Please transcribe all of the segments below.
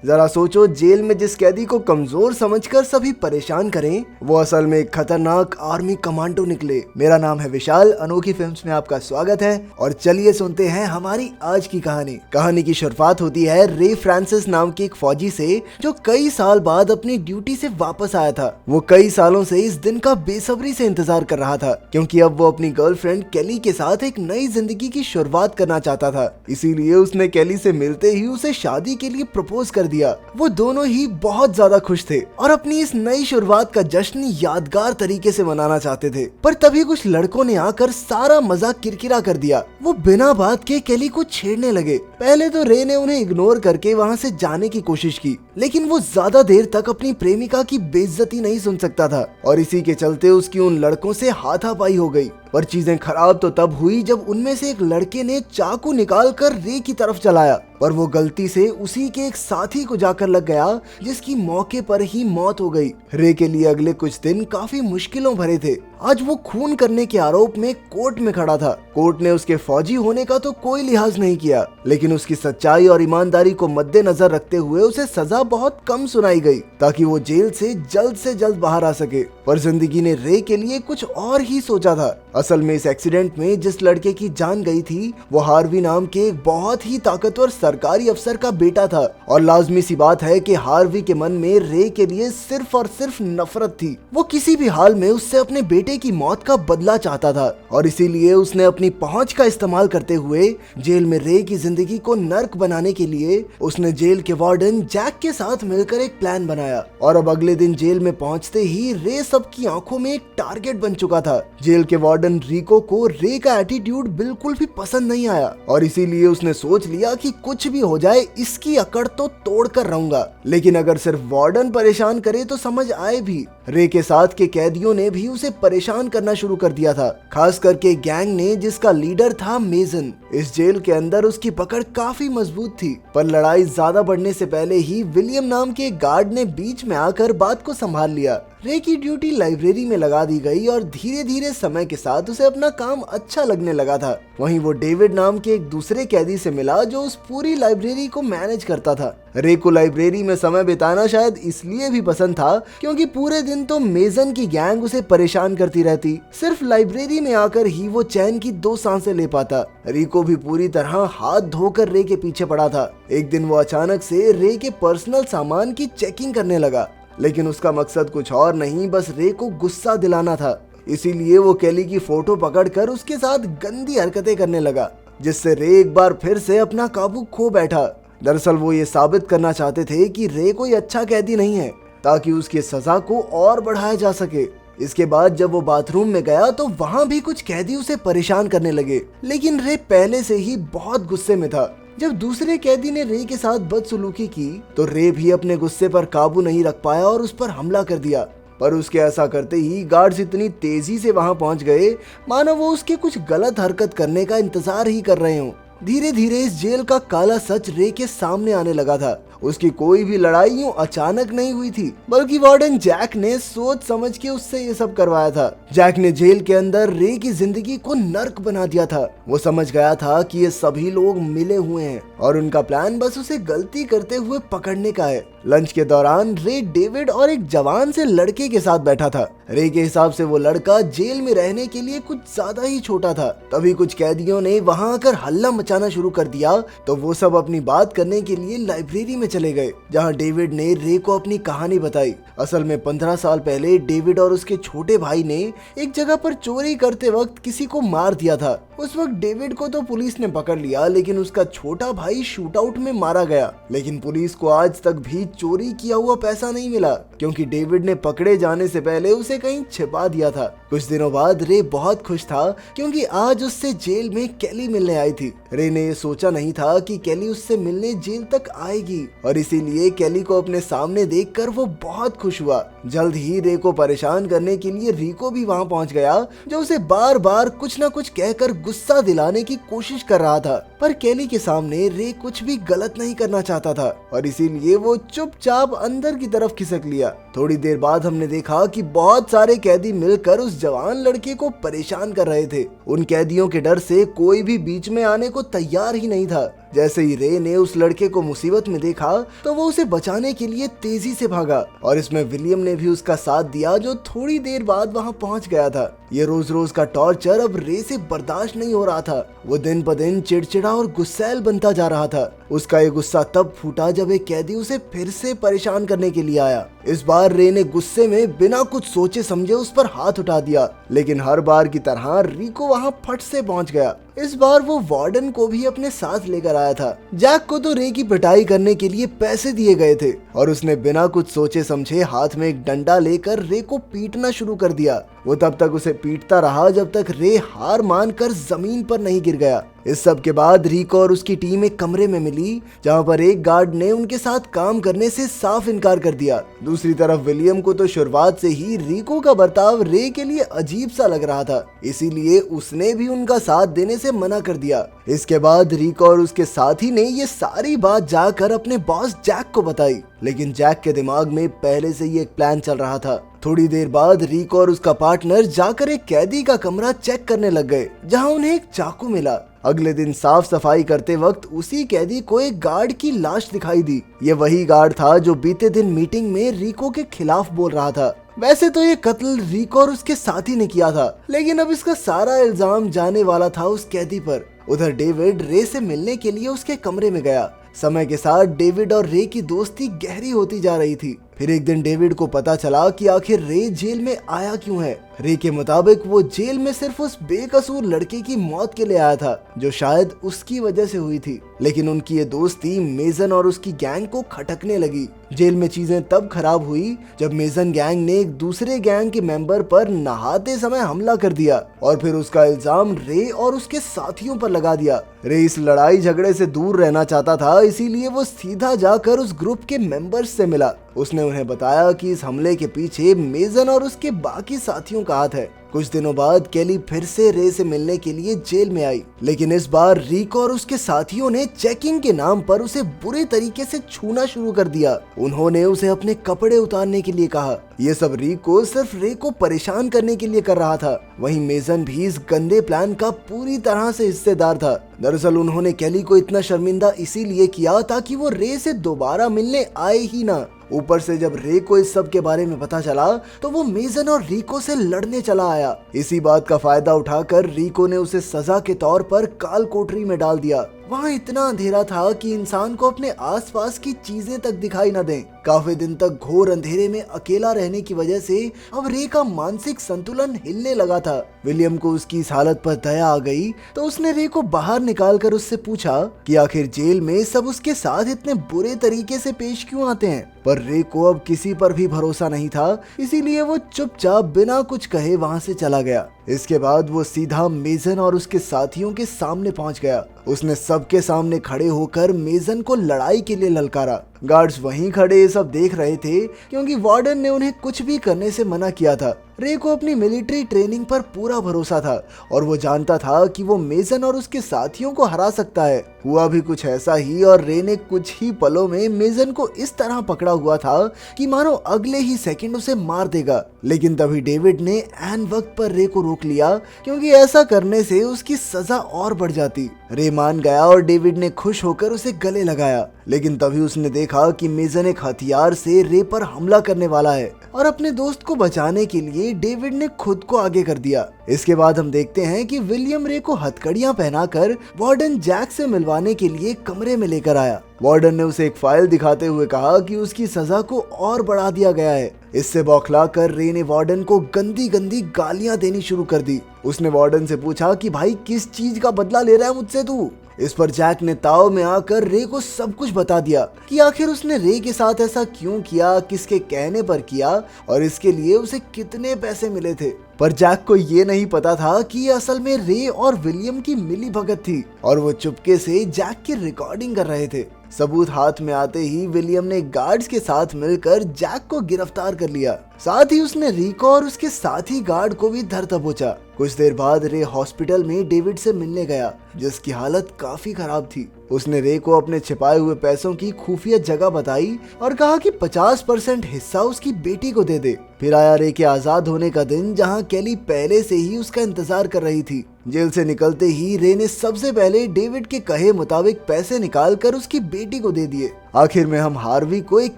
जरा सोचो, जेल में जिस कैदी को कमजोर समझकर सभी परेशान करें, वो असल में एक खतरनाक आर्मी कमांडो निकले। मेरा नाम है विशाल, अनोखी फिल्म्स में आपका स्वागत है और चलिए सुनते हैं हमारी आज की कहानी। कहानी की शुरुआत होती है रे फ्रांसिस नाम के एक फौजी से, जो कई साल बाद अपनी ड्यूटी से वापस आया था। वो कई सालों से इस दिन का बेसब्री से इंतजार कर रहा था, क्योंकि अब वो अपनी गर्लफ्रेंड केली के साथ एक नई जिंदगी की शुरुआत करना चाहता था। इसीलिए उसने केली से मिलते ही उसे शादी के लिए प्रपोज कर दिया। वो दोनों ही बहुत ज्यादा खुश थे और अपनी इस नई शुरुआत का जश्न यादगार तरीके से मनाना चाहते थे। पर तभी कुछ लड़कों ने आकर सारा मजाक किरकिरा कर दिया। वो बिना बात के केली को छेड़ने लगे। पहले तो रे ने उन्हें इग्नोर करके वहाँ से जाने की कोशिश की, लेकिन वो ज्यादा देर तक अपनी प्रेमिका की बेइज्जती नहीं सुन सकता था और इसी के चलते उसकी उन लड़कों से हाथापाई हो गई। पर चीजें खराब तो तब हुई जब उनमें से एक लड़के ने चाकू निकालकर रे की तरफ चलाया, पर वो गलती से उसी के एक साथी को जाकर लग गया, जिसकी मौके पर ही मौत हो गई। रे के लिए अगले कुछ दिन काफी मुश्किलों भरे थे। आज वो खून करने के आरोप में कोर्ट में खड़ा था। कोर्ट ने उसके फौजी होने का तो कोई लिहाज नहीं किया, लेकिन उसकी सच्चाई और ईमानदारी को मद्देनजर रखते हुए उसे सजा बहुत कम सुनाई गई, ताकि वो जेल से जल्द बाहर आ सके। पर जिंदगी ने रे के लिए कुछ और ही सोचा था। असल में इस एक्सीडेंट में जिस लड़के की जान गई थी, वो हार्वी नाम के एक बहुत ही ताकतवर सरकारी अफसर का बेटा था। और लाजमी सी बात है कि हार्वी के मन में रे के लिए सिर्फ और सिर्फ नफरत थी। वो किसी भी हाल में उससे अपने बेटे की मौत का बदला चाहता था और इसीलिए उसने अपनी पहुंच का इस्तेमाल करते हुए जेल में रे की जिंदगी को नर्क बनाने के लिए उसने जेल के वार्डन जैक के साथ मिलकर एक प्लान बनाया। और अब अगले दिन जेल में पहुंचते ही रे सबकी आंखों में एक टारगेट बन चुका था। जेल के वार्डन रिको को रे का एटीट्यूड बिल्कुल भी पसंद नहीं आया और इसीलिए उसने सोच लिया कि कुछ भी हो जाए, इसकी अकड़ तो तोड़ कर रहूंगा। लेकिन अगर सिर्फ वार्डन परेशान करे तो समझ आए भी। रे के साथ के कैदियों ने भी उसे परेशान करना शुरू कर दिया था, खास करके गैंग ने, जिसका लीडर था मेजन। इस जेल के अंदर उसकी पकड़ काफी मजबूत थी, पर लड़ाई ज्यादा बढ़ने से पहले ही विलियम नाम के गार्ड ने बीच में आकर बात को संभाल लिया। रे की ड्यूटी लाइब्रेरी में लगा दी गई और धीरे धीरे समय के साथ उसे अपना काम अच्छा लगने लगा था। वहीं वो डेविड नाम के एक दूसरे कैदी से मिला, जो उस पूरी लाइब्रेरी को मैनेज करता था। रे को लाइब्रेरी में समय बिताना शायद इसलिए भी पसंद था, क्योंकि पूरे दिन तो मेजन की गैंग उसे परेशान करती रहती। सिर्फ लाइब्रेरी में आकर ही वो चैन की 2 सांसें ले पाता। रिको भी पूरी तरह हाथ धोकर रे के पीछे पड़ा था। एक दिन वो अचानक से रे के पर्सनल सामान की चेकिंग करने लगा, लेकिन उसका मकसद कुछ और नहीं, बस रे को गुस्सा दिलाना था। इसीलिए वो केली की फोटो पकड़कर उसके साथ गंदी हरकतें करने लगा, जिससे रे एक बार फिर से अपना काबू खो बैठा। दरअसल वो ये साबित करना चाहते थे कि रे कोई अच्छा कैदी नहीं है, ताकि उसकी सजा को और बढ़ाया जा सके। इसके बाद जब वो बाथरूम में गया तो वहाँ भी कुछ कैदी उसे परेशान करने लगे, लेकिन रे पहले से ही बहुत गुस्से में था। जब दूसरे कैदी ने रे के साथ बदसलूकी की तो रे भी अपने गुस्से पर काबू नहीं रख पाया और उस पर हमला कर दिया। पर उसके ऐसा करते ही गार्ड्स इतनी तेजी से वहां पहुंच गए, मानो वो उसके कुछ गलत हरकत करने का इंतजार ही कर रहे हों। धीरे धीरे इस जेल का काला सच रे के सामने आने लगा था। उसकी कोई भी लड़ाई यूं अचानक नहीं हुई थी, बल्कि वार्डन जैक ने सोच समझ के उससे ये सब करवाया था। जैक ने जेल के अंदर रे की जिंदगी को नर्क बना दिया था। वो समझ गया था कि ये सभी लोग मिले हुए हैं और उनका प्लान बस उसे गलती करते हुए पकड़ने का है। लंच के दौरान रे डेविड और एक जवान से लड़के के साथ बैठा था। रे के हिसाब से वो लड़का जेल में रहने के लिए कुछ ज्यादा ही छोटा था। तभी कुछ कैदियों ने वहां आकर हल्ला मचाना शुरू कर दिया, तो वो सब अपनी बात करने के लिए लाइब्रेरी में चले गए, जहां डेविड ने रे को अपनी कहानी बताई। असल में 15 साल पहले डेविड और उसके छोटे भाई ने एक जगह पर चोरी करते वक्त किसी को मार दिया था। उस वक्त डेविड को तो पुलिस ने पकड़ लिया, लेकिन उसका छोटा भाई शूटआउट में मारा गया। लेकिन पुलिस को आज तक भी चोरी किया हुआ पैसा नहीं मिला, क्योंकि डेविड ने पकड़े जाने से पहले उसे कहीं छिपा दिया था। कुछ दिनों बाद रे बहुत खुश था, क्योंकि आज उससे जेल में केली मिलने आई थी। रे ने ये सोचा नहीं था कि केली उससे मिलने जेल तक आएगी, और इसीलिए केली को अपने सामने देखकर वो बहुत खुश हुआ। जल्द ही रे को परेशान करने के लिए रिको भी वहां पहुंच गया, जो उसे बार बार कुछ न कुछ कहकर गुस्सा दिलाने की कोशिश कर रहा था। पर केली के सामने रे कुछ भी गलत नहीं करना चाहता था, और इसीलिए वो चुपचाप अंदर की तरफ खिसक लिया। थोड़ी देर बाद हमने देखा कि बहुत सारे कैदी मिलकर उस जवान लड़के को परेशान कर रहे थे। उन कैदियों के डर से कोई भी बीच में आने को तैयार ही नहीं था। जैसे ही रे ने उस लड़के को मुसीबत में देखा तो वो उसे बचाने के लिए तेजी से भागा और इसमें विलियम ने भी उसका साथ दिया, जो थोड़ी देर बाद वहां पहुंच गया था। ये रोज रोज का टॉर्चर अब रे से बर्दाश्त नहीं हो रहा था। वो दिन ब दिन चिड़चिड़ा और गुस्सैल बनता जा रहा था। उसका ये गुस्सा तब फूटा जब एक कैदी उसे फिर से परेशान करने के लिए आया। इस बार रे ने गुस्से में बिना कुछ सोचे समझे उस पर हाथ उठा दिया, लेकिन हर बार की तरह रिको वहां फट से पहुंच गया। इस बार वो वार्डन को भी अपने साथ लेकर आया था। जैक को तो रे की पिटाई करने के लिए पैसे दिए गए थे और उसने बिना कुछ सोचे समझे हाथ में एक डंडा लेकर रे को पीटना शुरू कर दिया। वो तब तक उसे पीटता रहा जब तक रे हार मानकर जमीन पर नहीं गिर गया। इस सब के बाद रिको और उसकी टीम एक कमरे में मिली, जहां पर एक गार्ड ने उनके साथ काम करने से साफ इनकार कर दिया। दूसरी तरफ विलियम को तो शुरुआत से ही रिको का बर्ताव रे के लिए अजीब सा लग रहा था, इसीलिए उसने भी उनका साथ देने से मना कर दिया। इसके बाद रिको और उसके साथी ने ये सारी बात जाकर अपने बॉस जैक को बताई, लेकिन जैक के दिमाग में पहले से ही एक प्लान चल रहा था। थोड़ी देर बाद रिको और उसका पार्टनर जाकर एक कैदी का कमरा चेक करने लग गए, जहां उन्हें एक चाकू मिला। अगले दिन साफ सफाई करते वक्त उसी कैदी को एक गार्ड की लाश दिखाई दी। ये वही गार्ड था जो बीते दिन मीटिंग में रिको के खिलाफ बोल रहा था। वैसे तो ये कत्ल रिको और उसके साथी ने किया था, लेकिन अब इसका सारा इल्जाम जाने वाला था उस कैदी पर। उधर डेविड रे से मिलने के लिए उसके कमरे में गया। समय के साथ डेविड और रे की दोस्ती गहरी होती जा रही थी। फिर एक दिन डेविड को पता चला कि आखिर रे जेल में आया क्यों है। रे के मुताबिक वो जेल में सिर्फ उस बेकसूर लड़के की मौत के लिए आया था, जो शायद उसकी वजह से हुई थी। लेकिन उनकी ये दोस्ती मेजन और उसकी गैंग को खटकने लगी। जेल में चीजें तब खराब हुई जब मेजन गैंग ने एक दूसरे गैंग के मेंबर पर नहाते समय हमला कर दिया और फिर उसका इल्जाम रे और उसके साथियों पर लगा दिया। रे इस लड़ाई झगड़े से दूर रहना चाहता था, इसीलिए वो सीधा जाकर उस ग्रुप के मेंबर्स से मिला। उसने उन्हें बताया कि इस हमले के पीछे मेजन और उसके बाकी साथियों का हाथ है। कुछ दिनों बाद केली फिर से रे से मिलने के लिए जेल में आई, लेकिन इस बार रिको और उसके साथियों ने चेकिंग के नाम पर उसे बुरे तरीके से छूना शुरू कर दिया। उन्होंने उसे अपने कपड़े उतारने के लिए कहा। ये सब रिको सिर्फ रे को परेशान करने के लिए कर रहा था। वहीं मेजन भी इस गंदे प्लान का पूरी तरह से हिस्सेदार था। दरअसल उन्होंने केली को इतना शर्मिंदा इसीलिए किया ताकि वो रे से दोबारा मिलने आए ही ना। ऊपर से जब रे को इस सब के बारे में पता चला तो वो मेजन और रिको से लड़ने चला आया। इसी बात का फायदा उठाकर रिको ने उसे सजा के तौर पर काल कोठरी में डाल दिया। वहाँ इतना अंधेरा था कि इंसान को अपने आसपास की चीजें तक दिखाई न दें। काफी दिन तक घोर अंधेरे में अकेला रहने की वजह से अब रे का मानसिक संतुलन हिलने लगा था। विलियम को उसकी इस हालत पर दया आ गई तो उसने रे को बाहर निकालकर उससे पूछा कि आखिर जेल में सब उसके साथ इतने बुरे तरीके से पेश क्यों आते हैं। पर रे को अब किसी पर भी भरोसा नहीं था, इसीलिए वो चुपचाप बिना कुछ कहे वहाँ से चला गया। इसके बाद वो सीधा मेजन और उसके साथियों के सामने पहुंच गया। उसने सबके सामने खड़े होकर मेजन को लड़ाई के लिए ललकारा। गार्ड्स वहीं खड़े ये सब देख रहे थे क्योंकि वार्डन ने उन्हें कुछ भी करने से मना किया था। रे को अपनी मिलिट्री ट्रेनिंग पर पूरा भरोसा था और वो जानता था कि वो मेजन और उसके साथियों को हरा सकता है। हुआ भी कुछ ऐसा ही और रे ने कुछ ही पलों में मेजन को इस तरह पकड़ा हुआ था कि मानो अगले ही सेकंड उसे मार देगा। लेकिन तभी डेविड ने ऐन वक्त पर रे को रोक लिया, क्योंकि ऐसा करने से उसकी सजा और बढ़ जाती। रे मान गया और डेविड ने खुश होकर उसे गले लगाया। लेकिन तभी उसने देखा कि मेजन एक हथियार से रे पर हमला करने वाला है और अपने दोस्त को बचाने के लिए डेविड ने खुद को आगे कर दिया। इसके बाद हम देखते हैं कि विलियम रे को हथकड़ियां पहनाकर वार्डन जैक से मिलवाने के लिए कमरे में लेकर आया। वार्डन ने उसे एक फाइल दिखाते हुए कहा कि उसकी सजा को और बढ़ा दिया गया है। इससे बौखलाकर रे ने वार्डन को गंदी गंदी गालियां देनी शुरू कर दी। उसने वार्डन से पूछा कि भाई किस चीज का बदला ले रहा है मुझसे तू। इस पर जैक ने ताव में आकर रे को सब कुछ बता दिया कि आखिर उसने रे के साथ ऐसा क्यों किया, किसके कहने पर किया और इसके लिए उसे कितने पैसे मिले थे। पर जैक को ये नहीं पता था कि ये असल में रे और विलियम की मिली भगत थी और वो चुपके से जैक की रिकॉर्डिंग कर रहे थे। सबूत हाथ में आते ही विलियम ने गार्ड्स के साथ मिलकर जैक को गिरफ्तार कर लिया। साथ ही उसने रिको और उसके साथी गार्ड को भी धर दबोचा। कुछ देर बाद रे हॉस्पिटल में डेविड से मिलने गया, जिसकी हालत काफी खराब थी। उसने रे को अपने छिपाए हुए पैसों की खुफिया जगह बताई और कहा कि 50% हिस्सा उसकी बेटी को दे दे। फिर आया रे के आजाद होने का दिन, जहां केली पहले से ही उसका इंतजार कर रही थी। जेल से निकलते ही रे ने सबसे पहले डेविड के कहे मुताबिक पैसे निकाल कर उसकी बेटी को दे दिए। आखिर में हम हार्वी को एक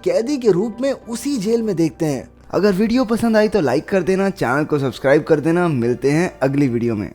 कैदी के रूप में उसी जेल में देखते हैं। अगर वीडियो पसंद आई तो लाइक कर देना, चैनल को सब्सक्राइब कर देना। मिलते हैं अगली वीडियो में।